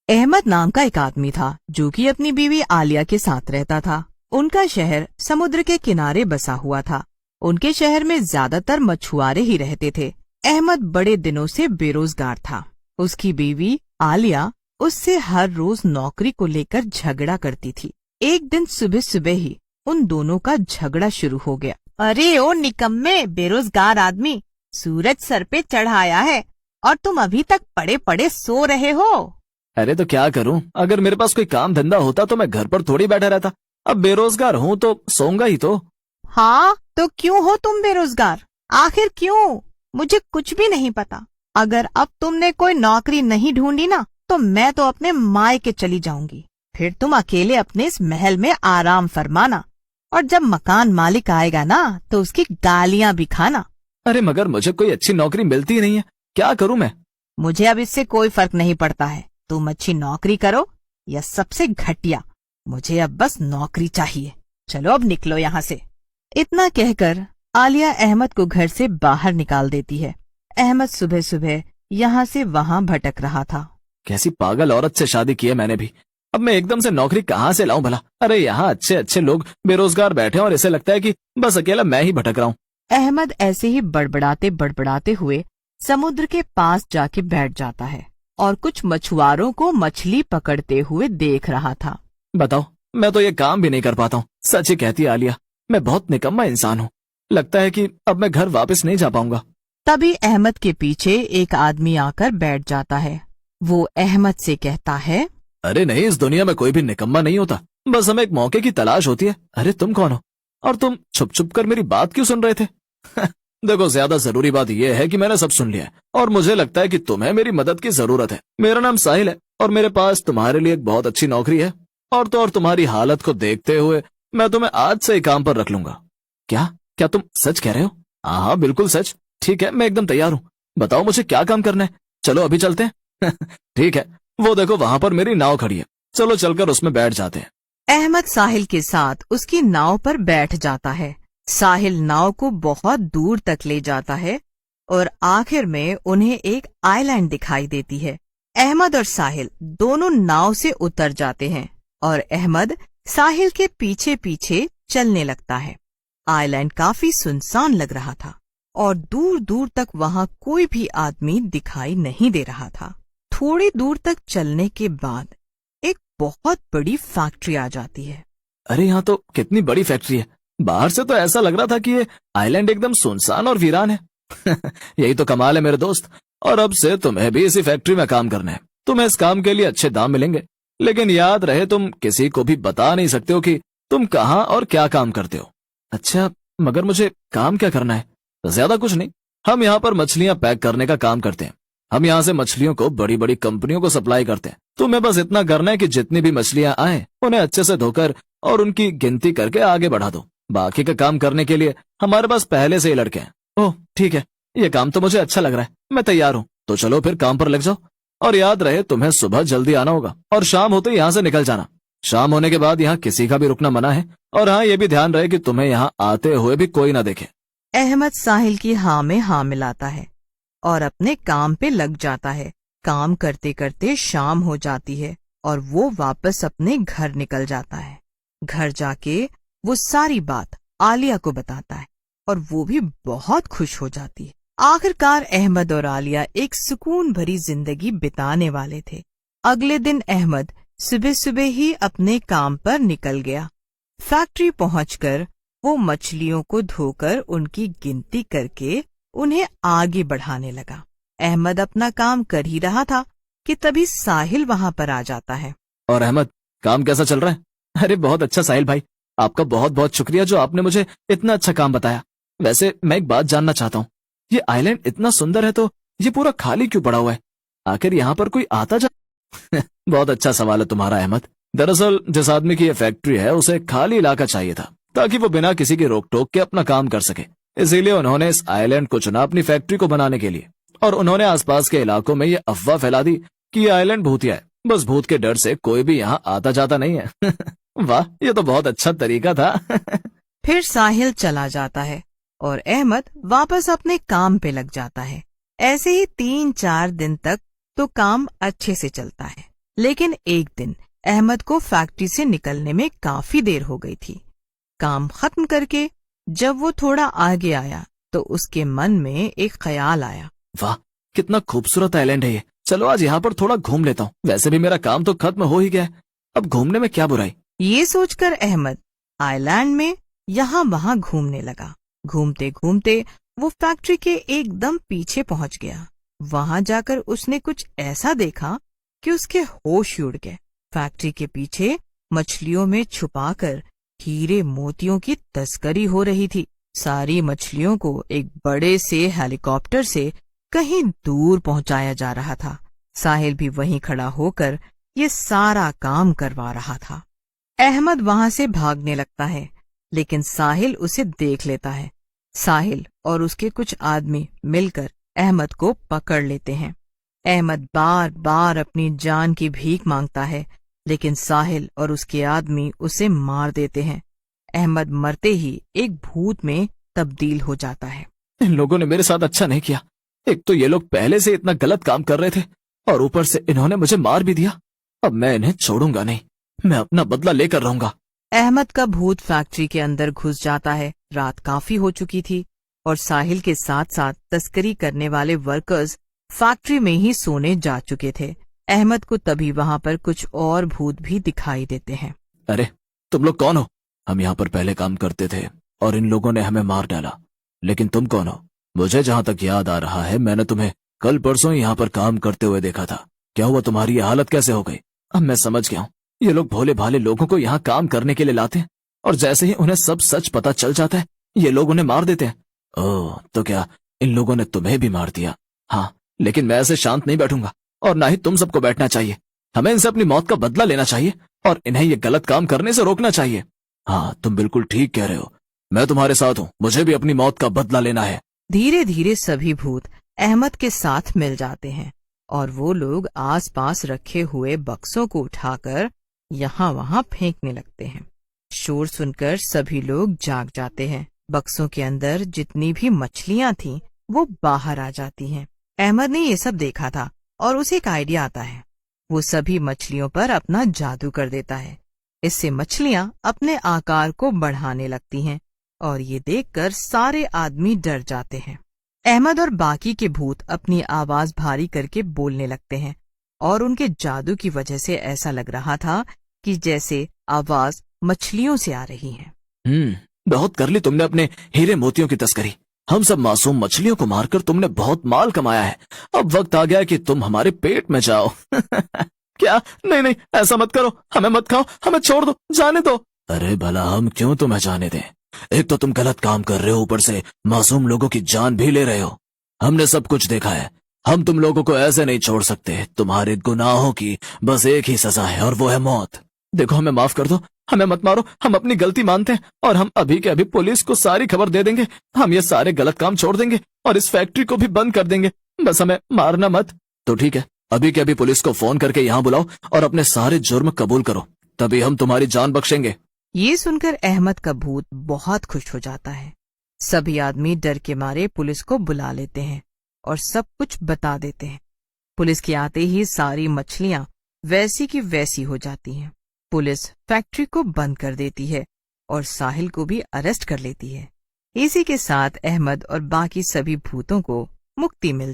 अहमद नाम का एक आदमी था जो कि अपनी बीवी आलिया के साथ रहता था। उनका शहर समुद्र के किनारे बसा हुआ था। उनके शहर में ज्यादातर मछुआरे ही रहते थे। अहमद बड़े दिनों से बेरोजगार था। उसकी बीवी आलिया उससे हर रोज नौकरी को लेकर झगड़ा करती थी। एक दिन सुबह सुबह ही उन दोनों का झगड़ा शुरू हो गया। अरे ओ निकम्मे बेरोजगार आदमी, सूरज सर पे चढ़ाया है और तुम अभी तक पड़े पड़े सो रहे हो। अरे तो क्या करूं, अगर मेरे पास कोई काम धंधा होता तो मैं घर पर थोड़ी बैठा रहता। अब बेरोजगार हूं तो सोऊंगा ही तो। हाँ तो क्यों हो तुम बेरोजगार? आखिर क्यों? मुझे कुछ भी नहीं पता। अगर अब तुमने कोई नौकरी नहीं ढूंढी ना तो मैं तो अपने मायके चली जाऊंगी। फिर तुम अकेले अपने इस महल में आराम फरमाना और जब मकान मालिक आएगा ना तो उसकी गालियां भी खाना। अरे मगर मुझे कोई अच्छी नौकरी मिलती ही नहीं है, क्या करूं मैं? मुझे अब इससे कोई फर्क नहीं पड़ता है, तुम अच्छी नौकरी करो या सबसे घटिया, मुझे अब बस नौकरी चाहिए। चलो अब निकलो यहाँ से। इतना कहकर आलिया अहमद को घर से बाहर निकाल देती है। अहमद सुबह सुबह यहाँ से वहाँ भटक रहा था। कैसी पागल औरत से शादी की है मैंने भी। अब मैं एकदम से नौकरी कहाँ से लाऊं भला? अरे यहाँ अच्छे अच्छे लोग बेरोजगार बैठे हैं और इसे लगता है कि बस अकेला मैं ही भटक रहा हूँ। अहमद ऐसे ही बड़बड़ाते बड़बड़ाते हुए समुद्र के पास जाके बैठ जाता है और कुछ मछुआरों को मछली पकड़ते हुए देख रहा था। बताओ, मैं तो ये काम भी नहीं कर पाता हूँ। सच ही कहती है आलिया, मैं बहुत निकम्मा इंसान हूँ। लगता है कि अब मैं घर वापस नहीं जा पाऊंगा। तभी अहमद के पीछे एक आदमी आकर बैठ जाता है। वो अहमद से कहता है, अरे नहीं, इस दुनिया में कोई भी निकम्मा नहीं होता, बस हमें एक मौके की तलाश होती है। अरे तुम कौन हो और तुम छुप छुप कर मेरी बात क्यों सुन रहे थे? देखो, ज्यादा जरूरी बात यह है कि मैंने सब सुन लिया है और मुझे लगता है कि तुम्हें मेरी मदद की जरूरत है। मेरा नाम साहिल है और मेरे पास तुम्हारे लिए एक बहुत अच्छी नौकरी है। और तो और तुम्हारी हालत को देखते हुए मैं तुम्हें आज से ही काम पर रख लूंगा। क्या क्या तुम सच कह रहे हो? हाँ बिल्कुल सच। ठीक है, मैं एकदम तैयार हूँ। बताओ मुझे क्या काम करना है। चलो अभी चलते हैं। ठीक है, वो देखो वहां पर मेरी नाव खड़ी है, चलो चलकर उसमें बैठ जाते हैं। अहमद साहिल के साथ उसकी नाव पर बैठ जाता है। साहिल नाव को बहुत दूर तक ले जाता है और आखिर में उन्हें एक आइलैंड दिखाई देती है। अहमद और साहिल दोनों नाव से उतर जाते हैं और अहमद साहिल के पीछे पीछे चलने लगता है। आइलैंड काफी सुनसान लग रहा था और दूर दूर तक वहां कोई भी आदमी दिखाई नहीं दे रहा था। थोड़ी दूर तक चलने के बाद एक बहुत बड़ी फैक्ट्री आ जाती है। अरे यहाँ तो कितनी बड़ी फैक्ट्री है। बाहर से तो ऐसा लग रहा था कि ये आइलैंड एकदम सुनसान और वीरान है। यही तो कमाल है मेरे दोस्त। और अब से तुम्हें भी इसी फैक्ट्री में काम करना है। तुम्हें इस काम के लिए अच्छे दाम मिलेंगे, लेकिन याद रहे तुम किसी को भी बता नहीं सकते हो कि तुम कहाँ और क्या काम करते हो। अच्छा, मगर मुझे काम क्या करना है? ज्यादा कुछ नहीं, हम यहाँ पर मछलियाँ पैक करने का काम करते हैं। हम यहाँ से मछलियों को बड़ी बड़ी कंपनियों को सप्लाई करते हैं। तुम्हें बस इतना करना है कि जितनी भी मछलियाँ आए उन्हें अच्छे से धोकर और उनकी गिनती करके आगे बढ़ा दो। बाकी का काम करने के लिए हमारे पास पहले से ही लड़के हैं। ओह ठीक है, ये काम तो मुझे अच्छा लग रहा है, मैं तैयार हूँ। तो चलो फिर काम पर लग जाओ। और याद रहे तुम्हें सुबह जल्दी आना होगा और शाम होते यहाँ से निकल जाना। शाम होने के बाद यहाँ किसी का भी रुकना मना है। और हाँ, ये भी ध्यान रहे कि तुम्हें यहाँ आते हुए भी कोई ना देखे। अहमद साहिल की हाँ में हाँ मिलाता है और अपने काम पे लग जाता है। काम करते करते शाम हो जाती है और वो वापस अपने घर निकल जाता है। घर जाके वो सारी बात आलिया को बताता है और वो भी बहुत खुश हो जाती है। आखिरकार अहमद और आलिया एक सुकून भरी जिंदगी बिताने वाले थे। अगले दिन अहमद सुबह सुबह ही अपने काम पर निकल गया। फैक्ट्री पहुंचकर वो मछलियों को धोकर उनकी गिनती करके उन्हें आगे बढ़ाने लगा। अहमद अपना काम कर ही रहा था कि तभी साहिल वहां पर आ जाता है। और अहमद, काम कैसा चल रहा है? अरे बहुत अच्छा साहिल भाई, आपका बहुत बहुत शुक्रिया जो आपने मुझे इतना अच्छा काम बताया। वैसे मैं एक बात जानना चाहता हूँ, ये आइलैंड इतना सुंदर है तो ये पूरा खाली क्यों पड़ा हुआ है? आखिर यहाँ पर कोई आता जा बहुत अच्छा सवाल है तुम्हारा अहमद। दरअसल जिस आदमी की ये फैक्ट्री है उसे खाली इलाका चाहिए था ताकि वो बिना किसी की रोक टोक के अपना काम कर सके। इसीलिए उन्होंने इस आइलैंड को चुना अपनी फैक्ट्री को बनाने के लिए। और उन्होंने आसपास के इलाकों में ये अफवाह फैला दी कि ये आइलैंड भूतिया है। बस भूत के डर से कोई भी यहाँ आता जाता नहीं है। वाह, ये तो बहुत अच्छा तरीका था। फिर साहिल चला जाता है और अहमद वापस अपने काम पे लग जाता है। ऐसे ही 3-4 दिन तक तो काम अच्छे से चलता है। लेकिन एक दिन अहमद को फैक्ट्री से निकलने में काफी देर हो गई थी। काम खत्म करके जब वो थोड़ा आगे आया तो उसके मन में एक ख्याल आया। वाह, कितना खूबसूरत आइलैंड है ये। चलो आज यहाँ पर थोड़ा घूम लेता हूँ। वैसे भी मेरा काम तो खत्म हो ही गया है, अब घूमने में क्या बुराई। ये सोचकर अहमद आइलैंड में यहाँ वहाँ घूमने लगा। घूमते घूमते वो फैक्ट्री के एकदम पीछे पहुंच गया। वहां जाकर उसने कुछ ऐसा देखा कि उसके होश उड़ गए। फैक्ट्री के पीछे मछलियों में छुपाकर हीरे मोतियों की तस्करी हो रही थी। सारी मछलियों को एक बड़े से हेलीकॉप्टर से कहीं दूर पहुंचाया जा रहा था। साहिल भी वहीं खड़ा होकर ये सारा काम करवा रहा था। अहमद वहां से भागने लगता है, लेकिन साहिल उसे देख लेता है। साहिल और उसके कुछ आदमी मिलकर अहमद को पकड़ लेते हैं। अहमद बार बार अपनी जान की भीख मांगता है, लेकिन साहिल और उसके आदमी उसे मार देते हैं। अहमद मरते ही एक भूत में तब्दील हो जाता है। इन लोगों ने मेरे साथ अच्छा नहीं किया। एक तो ये लोग पहले से इतना गलत काम कर रहे थे और ऊपर से इन्होंने मुझे मार भी दिया। अब मैं इन्हें छोड़ूंगा नहीं, मैं अपना बदला लेकर रहूंगा। अहमद का भूत फैक्ट्री के अंदर घुस जाता है। रात काफी हो चुकी थी और साहिल के साथ साथ तस्करी करने वाले वर्कर्स फैक्ट्री में ही सोने जा चुके थे। अहमद को तभी वहां पर कुछ और भूत भी दिखाई देते हैं। अरे तुम लोग कौन हो? हम यहाँ पर पहले काम करते थे और इन लोगों ने हमें मार डाला, लेकिन तुम कौन हो? मुझे जहाँ तक याद आ रहा है मैंने तुम्हें कल परसों यहाँ पर काम करते हुए देखा था। क्या हुआ, तुम्हारी ये हालत कैसे हो गई? अब मैं समझ गया हूँ, ये लोग भोले भाले लोगों को यहाँ काम करने के लिए लाते हैं और जैसे ही उन्हें सब सच पता चल जाता है ये लोग उन्हें मार देते हैं। ओह, तो क्या इन लोगों ने तुम्हें भी मार दिया? हाँ, लेकिन मैं ऐसे शांत नहीं बैठूंगा और ना ही तुम सबको बैठना चाहिए। हमें इनसे अपनी मौत का बदला लेना चाहिए और इन्हें ये गलत काम करने से रोकना चाहिए। हाँ, तुम बिल्कुल ठीक कह रहे हो, मैं तुम्हारे साथ हूँ, मुझे भी अपनी मौत का बदला लेना है। धीरे धीरे सभी भूत अहमद के साथ मिल जाते हैं और वो लोग आसपास रखे हुए बक्सों को उठाकर यहाँ वहाँ फेंकने लगते हैं। शोर सुनकर सभी लोग जाग जाते हैं। बक्सों के अंदर जितनी भी मछलियां थीं वो बाहर आ जाती हैं। अहमद ने ये सब देखा था और उसे एक आइडिया आता है। वो सभी मछलियों पर अपना जादू कर देता है। इससे मछलियां अपने आकार को बढ़ाने लगती हैं और ये देखकर सारे आदमी डर जाते हैं। अहमद और बाकी के भूत अपनी आवाज भारी करके बोलने लगते हैं और उनके जादू की वजह से ऐसा लग रहा था कि जैसे आवाज मछलियों से आ रही है। बहुत कर ली तुमने अपने हीरे मोतियों की तस्करी। हम सब मासूम मछलियों को मारकर तुमने बहुत माल कमाया है। अब वक्त आ गया कि तुम हमारे पेट में जाओ। क्या? नहीं नहीं, ऐसा मत करो, हमें मत खाओ, हमें छोड़ दो, जाने दो। अरे भला हम क्यों तुम्हें जाने दें? एक तो तुम गलत काम कर रहे हो, ऊपर से मासूम लोगों की जान भी ले रहे हो। हमने सब कुछ देखा है, हम तुम लोगों को ऐसे नहीं छोड़ सकते। तुम्हारे गुनाहों की बस एक ही सजा है और वो है मौत। देखो, हमें माफ कर दो, हमें मत मारो, हम अपनी गलती मानते हैं और हम अभी के अभी पुलिस को सारी खबर दे देंगे। हम ये सारे गलत काम छोड़ देंगे और इस फैक्ट्री को भी बंद कर देंगे, बस हमें मारना मत। तो ठीक है, अभी के अभी पुलिस को फोन करके यहाँ बुलाओ और अपने सारे जुर्म कबूल करो, तभी हम तुम्हारी जान बख्शेंगे। ये सुनकर अहमद का भूत बहुत खुश हो जाता है। सभी आदमी डर के मारे पुलिस को बुला लेते हैं और सब कुछ बता देते हैं। पुलिस के आते ही सारी मछलियां वैसी की वैसी हो जाती हैं। पुलिस फैक्ट्री को बंद कर देती है और साहिल को भी अरेस्ट कर लेती है। इसी के साथ अहमद और बाकी सभी भूतों को मुक्ति मिल